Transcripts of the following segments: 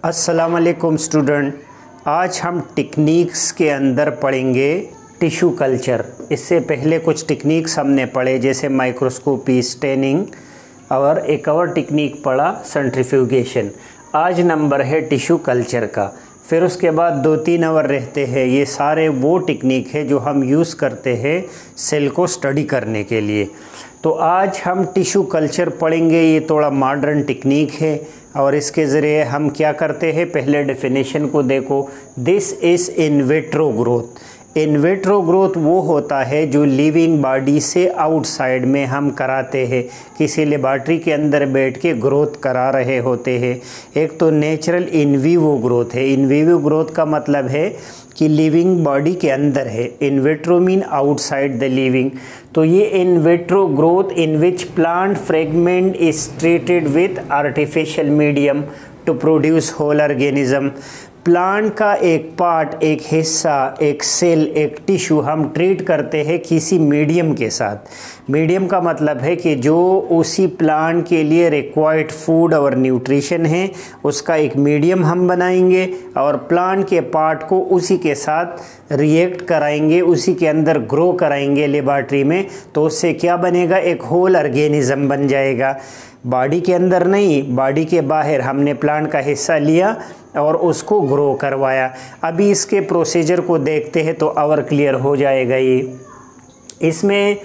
अस्सलाम वालेकुम स्टूडेंट। आज हम टेक्निक्स के अंदर पढ़ेंगे टिश्यू कल्चर। इससे पहले कुछ टेक्निक्स हमने पढ़े जैसे माइक्रोस्कोपी, स्टेनिंग और एक और टेक्निक पढ़ा सेंट्रीफ्यूगेशन। आज नंबर है टिश्यू कल्चर का। फिर उसके बाद 2-3 आवर रहते हैं। ये सारे वो टेक्निक है जो हम यूज़ करते हैं सेल को स्टडी करने के लिए। तो आज हम टिश्यू कल्चर पढ़ेंगे। ये थोड़ा मॉडर्न टेक्निक है और इसके ज़रिए हम क्या करते हैं, पहले डेफिनेशन को देखो। This is in vitro growth. In vitro growth वो होता है जो लिविंग बॉडी से आउटसाइड में हम कराते हैं, किसी लेबॉर्ट्री के अंदर बैठ के ग्रोथ करा रहे होते हैं। एक तो नेचुरल इन विवो ग्रोथ है। इन विवो ग्रोथ का मतलब है कि लिविंग बॉडी के अंदर है। In vitro mean outside the living. तो ये in vitro growth in which plant fragment is treated with artificial medium to produce whole organism. Plant का एक पार्ट, एक हिस्सा, एक सेल, एक टिश्यू हम ट्रीट करते हैं किसी मीडियम के साथ। मीडियम का मतलब है कि जो उसी प्लांट के लिए रिक्वायर्ड फूड और न्यूट्रिशन है, उसका एक मीडियम हम बनाएंगे और प्लांट के पार्ट को उसी के साथ रिएक्ट कराएंगे, उसी के अंदर ग्रो कराएंगे लेबॉर्ट्री में। तो उससे क्या बनेगा, एक होल ऑर्गेनिज्म बन जाएगा। बॉडी के अंदर नहीं, बॉडी के बाहर हमने प्लांट का हिस्सा लिया और उसको ग्रो करवाया। अभी इसके प्रोसीजर को देखते हैं तो और क्लियर हो जाएगा। ये इसमें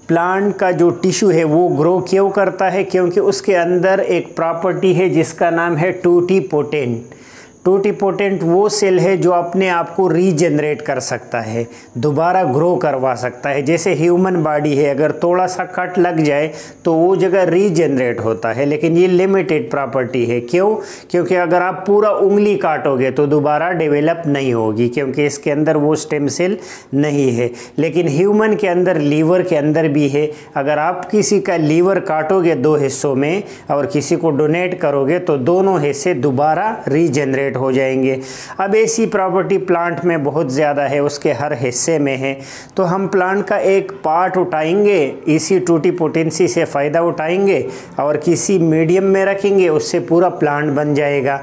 प्लांट का जो टिश्यू है वो ग्रो क्यों करता है, क्योंकि उसके अंदर एक प्रॉपर्टी है जिसका नाम है टोटिपोटेंट। टोटिपोटेंट वो सेल है जो अपने आप को रीजनरेट कर सकता है, दोबारा ग्रो करवा सकता है। जैसे ह्यूमन बॉडी है, अगर थोड़ा सा कट लग जाए तो वो जगह रीजनरेट होता है, लेकिन ये लिमिटेड प्रॉपर्टी है। क्यों? क्योंकि अगर आप पूरा उंगली काटोगे तो दोबारा डेवलप नहीं होगी, क्योंकि इसके अंदर वो स्टेम सेल नहीं है। लेकिन ह्यूमन के अंदर, लीवर के अंदर भी है। अगर आप किसी का लीवर काटोगे 2 हिस्सों में और किसी को डोनेट करोगे तो दोनों हिस्से दोबारा रीजनरेट हो जाएंगे। अब ऐसी प्रॉपर्टी प्लांट में बहुत ज़्यादा है, उसके हर हिस्से में है। तो हम प्लांट का एक पार्ट उठाएंगे, इसी टोटिपोटेंसी से फ़ायदा उठाएंगे और किसी मीडियम में रखेंगे, उससे पूरा प्लांट बन जाएगा।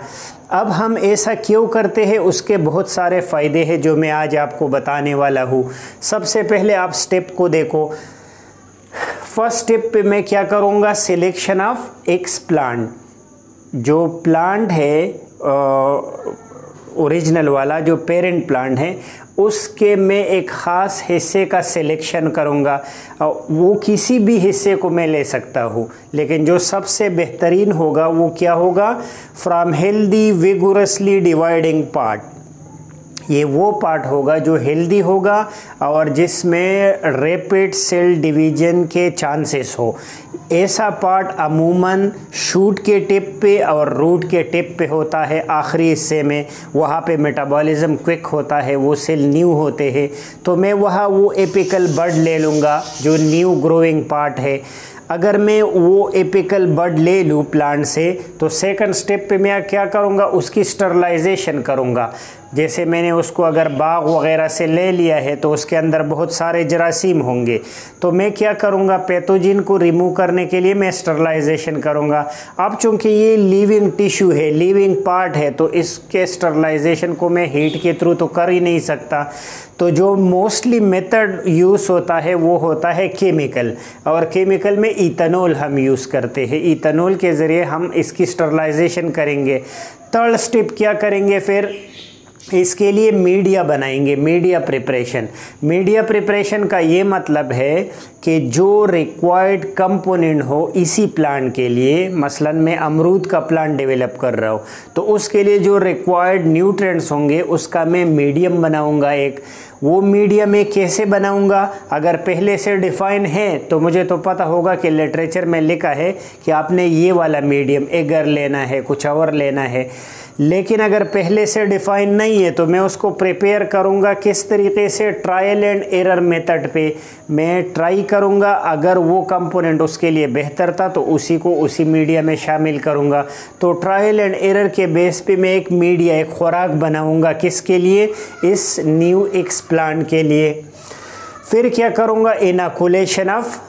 अब हम ऐसा क्यों करते हैं, उसके बहुत सारे फ़ायदे हैं जो मैं आज आपको बताने वाला हूँ। सबसे पहले आप स्टेप को देखो। फर्स्ट स्टेप पे मैं क्या करूँगा, सिलेक्शन ऑफ एक्स प्लांट। जो प्लांट है ओरिजिनल वाला, जो पेरेंट प्लांट है, उसके मैं एक ख़ास हिस्से का सिलेक्शन करूँगा। वो किसी भी हिस्से को मैं ले सकता हूँ, लेकिन जो सबसे बेहतरीन होगा वो क्या होगा, from healthy vigorously dividing part. ये वो पार्ट होगा जो हेल्दी होगा और जिसमें रैपिड सेल डिवीजन के चांसेस हो। ऐसा पार्ट अमूमन शूट के टिप पे और रूट के टिप पे होता है, आखिरी हिस्से में। वहाँ पे मेटाबॉलिज्म क्विक होता है, वो सेल न्यू होते हैं। तो मैं वहाँ वो एपिकल बड ले लूँगा जो न्यू ग्रोइंग पार्ट है। अगर मैं वो एपिकल बड ले लूँ प्लांट से, तो सेकंड स्टेप पे मैं क्या करूँगा, उसकी स्टरलाइजेशन करूँगा। जैसे मैंने उसको अगर बाग वगैरह से ले लिया है तो उसके अंदर बहुत सारे जरासीम होंगे, तो मैं क्या करूँगा, पैथोजिन को रिमूव करने के लिए मैं स्टरलाइजेशन करूँगा। अब चूँकि ये लिविंग टिश्यू है, लिविंग पार्ट है, तो इसके स्टरलाइजेशन को मैं हीट के थ्रू तो कर ही नहीं सकता। तो जो मोस्टली मेथड यूज़ होता है वो होता है केमिकल, और केमिकल में इथेनॉल हम यूज़ करते हैं। इथेनॉल के ज़रिए हम इसकी स्टरलाइजेशन करेंगे। थर्ड स्टेप क्या करेंगे, फिर इसके लिए मीडिया बनाएंगे, मीडिया प्रिपरेशन। मीडिया प्रिपरेशन का ये मतलब है कि जो रिक्वायर्ड कंपोनेंट हो इसी प्लांट के लिए, मसलन मैं अमरूद का प्लांट डेवलप कर रहा हूँ, तो उसके लिए जो रिक्वायर्ड न्यूट्रिएंट्स होंगे उसका मैं मीडियम बनाऊँगा एक। वो मीडियम मैं कैसे बनाऊंगा, अगर पहले से डिफ़ाइन है तो मुझे तो पता होगा कि लिटरेचर में लिखा है कि आपने ये वाला मीडियम एगर लेना है, कुछ और लेना है। लेकिन अगर पहले से डिफ़ाइन नहीं है तो मैं उसको प्रिपेयर करूंगा किस तरीके से, ट्रायल एंड एरर मेथड पे मैं ट्राई करूंगा। अगर वो कंपोनेंट उसके लिए बेहतर था तो उसी को उसी मीडिया में शामिल करूंगा। तो ट्रायल एंड एरर के बेस पे मैं एक मीडिया, एक खुराक बनाऊंगा, किसके लिए, इस न्यू एक्स प्लांट के लिए। फिर क्या करूंगा, inoculation of,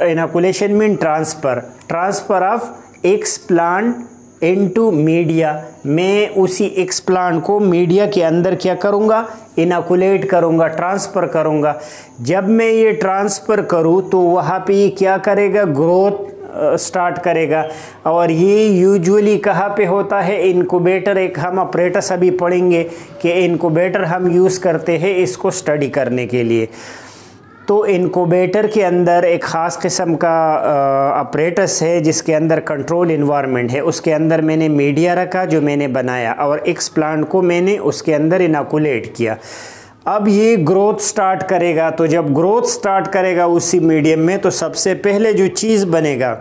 inoculation mean transfer of x plant into media, मैं उसी एक्सप्लांट को मीडिया के अंदर क्या करूँगा, इनोकुलेट करूँगा, ट्रांसफ़र करूँगा। जब मैं ये ट्रांसफ़र करूँ तो वहाँ पे ये क्या करेगा, ग्रोथ स्टार्ट करेगा। और ये यूजुअली कहाँ पे होता है, इनक्यूबेटर, एक हम अपरेटस अभी पढ़ेंगे कि इनक्यूबेटर हम यूज़ करते हैं इसको स्टडी करने के लिए। तो इनक्यूबेटर के अंदर एक ख़ास किस्म का अपरेटस है जिसके अंदर कंट्रोल इन्वायरमेंट है, उसके अंदर मैंने मीडिया रखा जो मैंने बनाया और एक्सप्लांट को मैंने उसके अंदर इनोकुलेट किया। अब ये ग्रोथ स्टार्ट करेगा, तो जब ग्रोथ स्टार्ट करेगा उसी मीडियम में तो सबसे पहले जो चीज़ बनेगा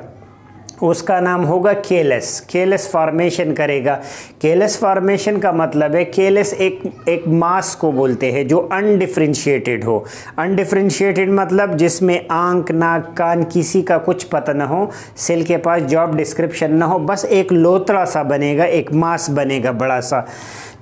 उसका नाम होगा केलस। केलस फॉर्मेशन करेगा। केलस फॉर्मेशन का मतलब है, केलस एक मास को बोलते हैं जो अनडिफरेंशिएटेड हो। अनडिफरेंशिएटेड मतलब जिसमें आंख, नाक, कान किसी का कुछ पता न हो, सेल के पास जॉब डिस्क्रिप्शन न हो, बस एक लोतड़ा सा बनेगा, एक मास बनेगा बड़ा सा।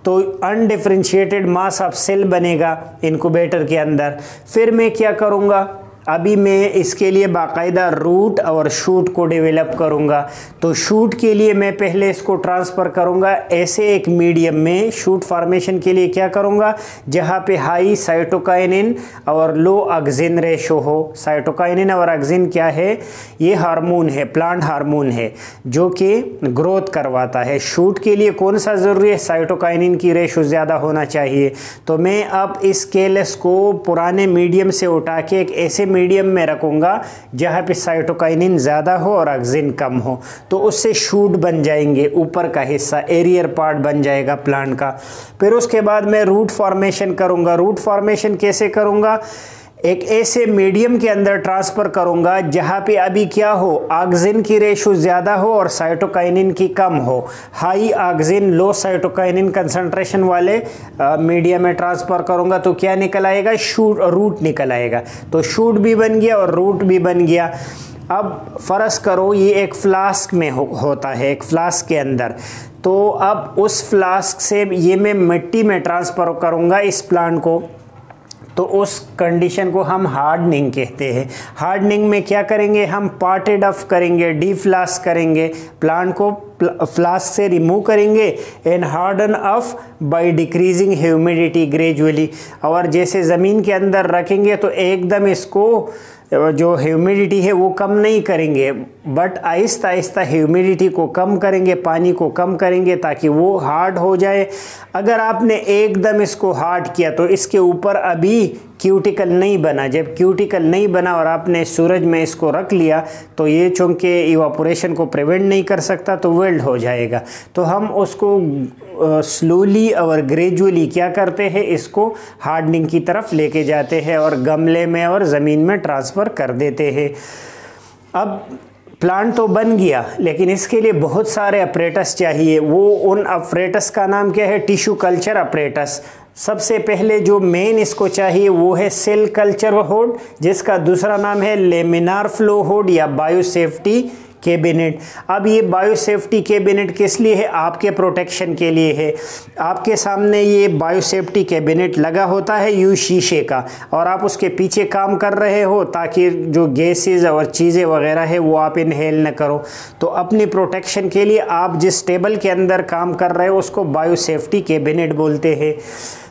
तो अनडिफरेंशिएटेड मास ऑफ सेल बनेगा इनक्यूबेटर के अंदर। फिर मैं क्या करूँगा, अभी मैं इसके लिए बाकायदा रूट और शूट को डेवलप करूँगा। तो शूट के लिए मैं पहले इसको ट्रांसफ़र करूँगा ऐसे एक मीडियम में। शूट फॉर्मेशन के लिए क्या करूँगा, जहाँ पे हाई साइटोकाइनिन और लो ऑक्सिन रेशो हो। साइटोकाइनिन और ऑक्सिन क्या है, ये हार्मोन है, प्लांट हार्मोन है जो कि ग्रोथ करवाता है। शूट के लिए कौन सा ज़रूरी है, साइटोकाइनिन की रेशो ज़्यादा होना चाहिए। तो मैं अब इस केलस को पुराने मीडियम से उठा के एक ऐसे मीडियम में रखूँगा जहाँ पे साइटोकाइनिन ज़्यादा हो और ऑक्सिन कम हो, तो उससे शूट बन जाएंगे, ऊपर का हिस्सा एरियर पार्ट बन जाएगा प्लांट का। फिर उसके बाद मैं रूट फॉर्मेशन करूँगा। रूट फॉर्मेशन कैसे करूँगा, एक ऐसे मीडियम के अंदर ट्रांसफ़र करूँगा जहाँ पे अभी क्या हो, ऑक्सिन की रेशो ज़्यादा हो और साइटोकाइनिन की कम हो। हाई ऑक्सिन लो साइटोकाइनिन कंसंट्रेशन वाले मीडिया में ट्रांसफ़र करूँगा तो क्या निकल आएगा, रूट निकल आएगा। तो शूट भी बन गया और रूट भी बन गया। अब फ़र्ज़ करो ये एक फ्लास्क में होता है, एक फ्लास्क के अंदर। तो अब उस फ्लास्क से ये मैं मिट्टी में ट्रांसफ़र करूँगा इस प्लांट को, तो उस कंडीशन को हम हार्डनिंग कहते हैं। हार्डनिंग में क्या करेंगे, हम पार्टेड ऑफ करेंगे, डीफ्लास्क करेंगे, प्लांट को फ्लास्क से रिमूव करेंगे and harden of by decreasing humidity gradually. और जैसे ज़मीन के अंदर रखेंगे तो एकदम इसको जो ह्यूमिडिटी है वो कम नहीं करेंगे, बट आहिस्ता आहिस्ता ह्यूमिडिटी को कम करेंगे, पानी को कम करेंगे ताकि वो हार्ड हो जाए। अगर आपने एकदम इसको हार्ड किया तो इसके ऊपर अभी क्यूटिकल नहीं बना। जब क्यूटिकल नहीं बना और आपने सूरज में इसको रख लिया तो ये चूँकि इवापोरेशन को प्रिवेंट नहीं कर सकता तो वेल्ड हो जाएगा। तो हम उसको स्लोली और ग्रेजुअली क्या करते हैं, इसको हार्डनिंग की तरफ लेके जाते हैं और गमले में और ज़मीन में ट्रांसफ़र कर देते हैं। अब प्लांट तो बन गया, लेकिन इसके लिए बहुत सारे अपरेटस चाहिए। वो उन अपरेटस का नाम क्या है, टिश्यू कल्चर अपरेटस। सबसे पहले जो मेन इसको चाहिए वो है सेल कल्चर हुड, जिसका दूसरा नाम है लेमिनार फ्लो हुड या बायोसेफ्टी कैबिनेट। अब ये बायोसेफ्टी कैबिनेट किस लिए है, आपके प्रोटेक्शन के लिए है। आपके सामने ये बायोसेफ्टी कैबिनेट लगा होता है यू शीशे का, और आप उसके पीछे काम कर रहे हो ताकि जो गैसेस और चीज़ें वगैरह है वो आप इनहेल न करो। तो अपनी प्रोटेक्शन के लिए आप जिस टेबल के अंदर काम कर रहे हो उसको बायोसेफ्टी कैबिनेट बोलते हैं।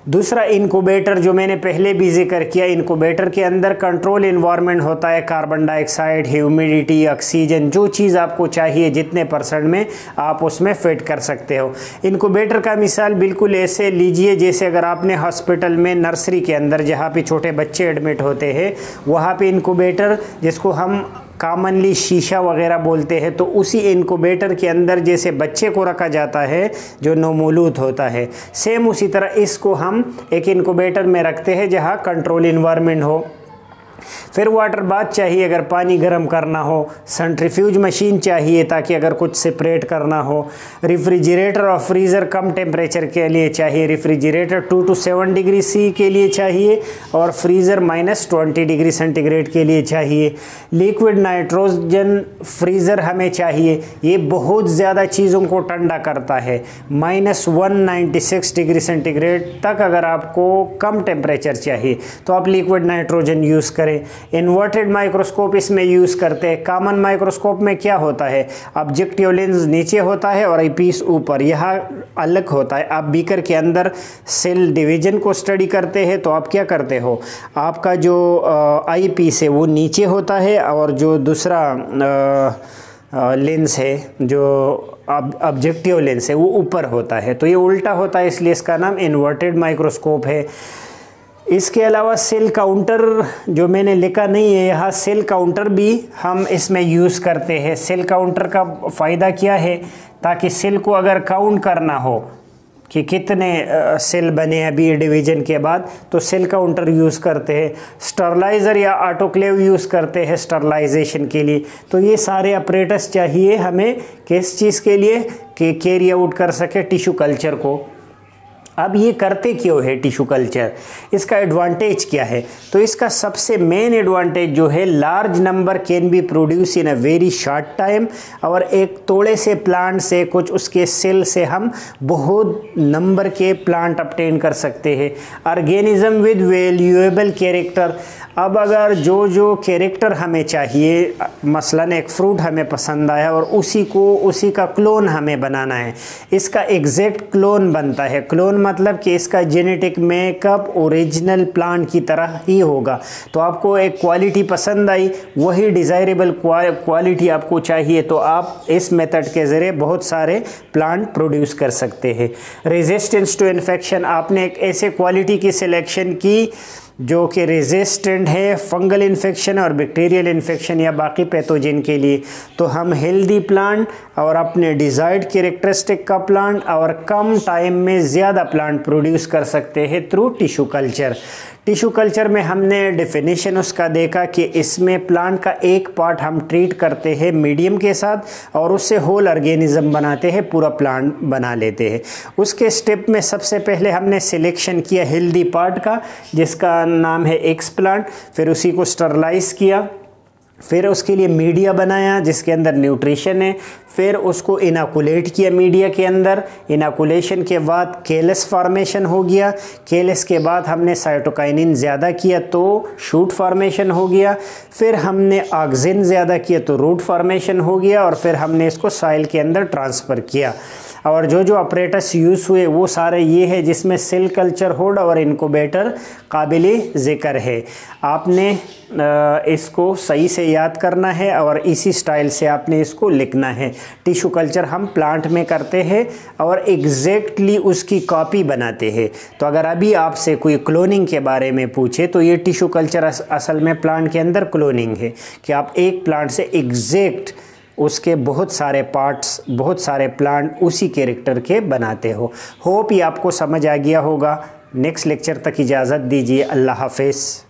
दूसरा इनक्यूबेटर, जो मैंने पहले भी जिक्र किया, इनक्यूबेटर के अंदर कंट्रोल इन्वायरमेंट होता है, कार्बन डाइऑक्साइड, ह्यूमिडिटी, ऑक्सीजन, जो चीज़ आपको चाहिए जितने % में आप उसमें फिट कर सकते हो। इनक्यूबेटर का मिसाल बिल्कुल ऐसे लीजिए जैसे अगर आपने हॉस्पिटल में नर्सरी के अंदर जहाँ पे छोटे बच्चे एडमिट होते हैं वहाँ पे इनक्यूबेटर, जिसको हम कॉमनली शीशा वगैरह बोलते हैं, तो उसी इनक्यूबेटर के अंदर जैसे बच्चे को रखा जाता है जो नवमौलूद होता है, सेम उसी तरह इसको हम एक इनक्यूबेटर में रखते हैं जहां कंट्रोल इन्वायरमेंट हो। फिर वाटर बाथ चाहिए अगर पानी गर्म करना हो, सेंट्रीफ्यूज मशीन चाहिए ताकि अगर कुछ सेपरेट करना हो, रेफ्रिजरेटर और फ्रीज़र कम टेम्परेचर के लिए चाहिए, रेफ्रिजरेटर 2 to 7 डिग्री C के लिए चाहिए और फ्रीज़र -20 डिग्री सेंटीग्रेड के लिए चाहिए। लिक्विड नाइट्रोजन फ्रीज़र हमें चाहिए, ये बहुत ज़्यादा चीज़ों को ठंडा करता है, -196 डिग्री सेंटीग्रेड तक अगर आपको कम टेम्परेचर चाहिए तो आप लिक्विड नाइट्रोजन यूज़ करें। करें। इन्वर्टेड माइक्रोस्कोप इसमें यूज़ करते हैं। कॉमन माइक्रोस्कोप में क्या होता है, ऑब्जेक्टिव लेंस नीचे होता है और आईपीस ऊपर, यह अलग होता है। आप बीकर के अंदर सेल डिवीजन को स्टडी करते हैं तो आप क्या करते हो, आपका जो आई पीस है वो नीचे होता है और जो दूसरा लेंस है, जो ऑब्जेक्टिव लेंस है, वो ऊपर होता है। तो ये उल्टा होता है, इसलिए इसका नाम इन्वर्टेड माइक्रोस्कोप है। इसके अलावा सेल काउंटर जो मैंने लिखा नहीं है यहाँ, सेल काउंटर भी हम इसमें यूज़ करते हैं। सेल काउंटर का फ़ायदा क्या है, ताकि सेल को अगर काउंट करना हो कि कितने सेल बने अभी डिवीजन के बाद, तो सेल काउंटर यूज़ करते हैं। स्टरलाइज़र या ऑटोक्लेव यूज़ करते हैं स्टरलाइजेशन के लिए। तो ये सारे अपरेटस चाहिए हमें किस चीज़ के लिए, कि कैरी आउट कर सके टिश्यू कल्चर को। अब ये करते क्यों है टिश्यू कल्चर, इसका एडवांटेज क्या है? तो इसका सबसे मेन एडवांटेज जो है, large number can be produce in a very short time. और एक थोड़े से प्लांट से, कुछ उसके सेल से हम बहुत नंबर के प्लांट ऑब्टेन कर सकते हैं। Organism with valuable character. अब अगर जो कैरेक्टर हमें चाहिए, मसलन एक फ्रूट हमें पसंद आया और उसी का क्लोन हमें बनाना है, इसका एग्जैक्ट क्लोन बनता है। क्लोन मतलब कि इसका जेनेटिक मेकअप ओरिजिनल प्लांट की तरह ही होगा। तो आपको एक क्वालिटी पसंद आई, वही डिज़ायरेबल क्वालिटी आपको चाहिए, तो आप इस मेथड के ज़रिए बहुत सारे प्लांट प्रोड्यूस कर सकते हैं। रेजिस्टेंस टू इन्फेक्शन, आपने एक ऐसे क्वालिटी की सिलेक्शन की जो कि रेजिस्टेंट है फंगल इन्फेक्शन और बैक्टीरियल इन्फेक्शन या बाकी पैथोजन के लिए। तो हम हेल्दी प्लांट और अपने डिज़ायर्ड कैरेक्टरिस्टिक का प्लांट और कम टाइम में ज़्यादा प्लांट प्रोड्यूस कर सकते हैं through tissue culture. Tissue culture में हमने डेफिनेशन उसका देखा कि इसमें प्लांट का एक पार्ट हम ट्रीट करते हैं मीडियम के साथ और उससे होल ऑर्गेनिज्म बनाते हैं, पूरा प्लांट बना लेते हैं। उसके स्टेप में सबसे पहले हमने सिलेक्शन किया हेल्दी पार्ट का, जिसका नाम है एक्स प्लांट। फिर उसी को स्टरलाइज किया, फिर उसके लिए मीडिया बनाया जिसके अंदर न्यूट्रिशन है। फिर उसको इनाकुलेट किया मीडिया के अंदर। इनाकुलेशन के बाद केलस फॉर्मेशन हो गया। केलस के बाद हमने साइटोकाइनिन ज़्यादा किया तो शूट फॉर्मेशन हो गया। फिर हमने ऑक्सिन ज़्यादा किया तो रूट फॉर्मेशन हो गया। और फिर हमने इसको सॉइल के अंदर ट्रांसफ़र किया। और जो अपरेटस यूज़ हुए वो सारे ये है, जिसमें सेल कल्चर हुड और इनक्यूबेटर काबिले ज़िक्र है। आपने इसको सही से याद करना है और इसी स्टाइल से आपने इसको लिखना है। टिश्यू कल्चर हम प्लांट में करते हैं और एग्जैक्टली उसकी कॉपी बनाते हैं। तो अगर अभी आपसे कोई क्लोनिंग के बारे में पूछे तो ये टिश्यू कल्चर असल में प्लांट के अंदर क्लोनिंग है, कि आप एक प्लांट से एग्जैक्ट उसके बहुत सारे पार्ट्स, बहुत सारे प्लांट उसी कैरेक्टर के बनाते हो। होप ये आपको समझ आ गया होगा। नेक्स्ट लेक्चर तक इजाज़त दीजिए। अल्लाह हाफ़िज़।